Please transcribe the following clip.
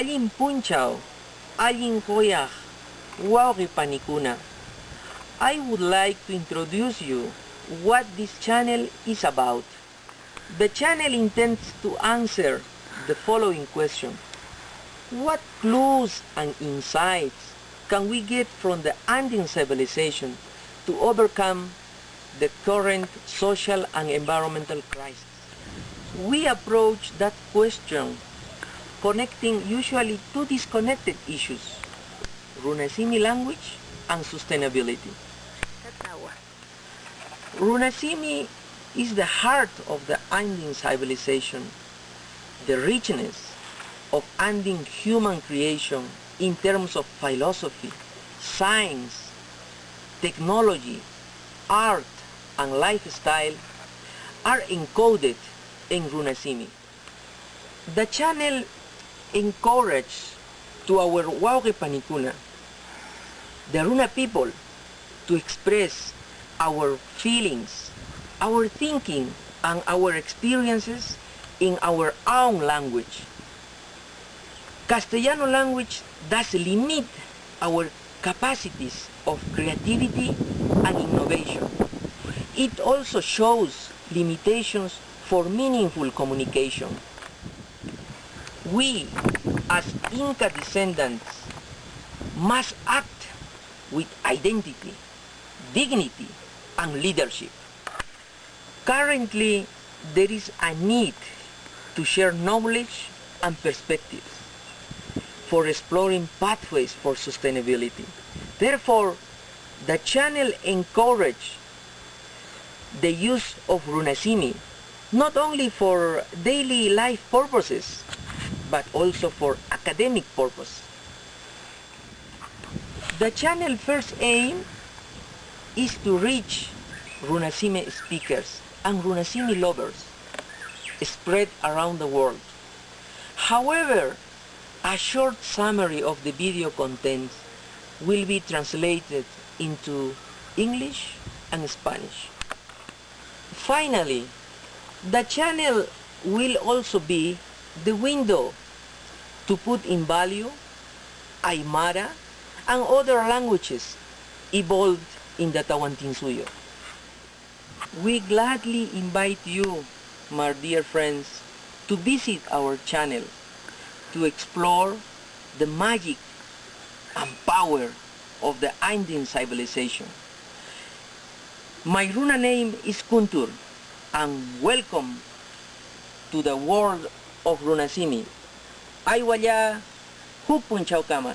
Allin punchaw, Allin quyaq, wawqi panikuna. I would like to introduce you what this channel is about. The channel intends to answer the following question. What clues and insights can we get from the Andean civilization to overcome the current social and environmental crisis? We approach that question connecting usually two disconnected issues: Runasimi language and sustainability. Runasimi is the heart of the Andean civilization, the richness of Andean human creation in terms of philosophy, science, technology, art, and lifestyle are encoded in Runasimi. The channel encourages to our wawqi panikuna, the Runa people, to express our feelings, our thinking, and our experiences in our own language. Castellano language does limit our capacities of creativity and innovation. It also shows limitations for meaningful communication. We, as Inka descendants, must act with identity, dignity, and leadership. Currently, there is a need to share knowledge and perspectives for exploring pathways for sustainability. Therefore, the channel encourages the use of Runasimi, not only for daily life purposes, but also for academic purpose. The channel first aim is to reach Runasimi speakers and Runasimi lovers spread around the world. However, a short summary of the video content will be translated into English and Spanish. Finally, the channel will also be the window to put in value Aymara and other languages evolved in the Tawantinsuyo. We gladly invite you, my dear friends, to visit our channel to explore the magic and power of the Andean civilization. My Runa name is Kuntur, and welcome to the world of Runasimi. Ay waya, punchaw kama.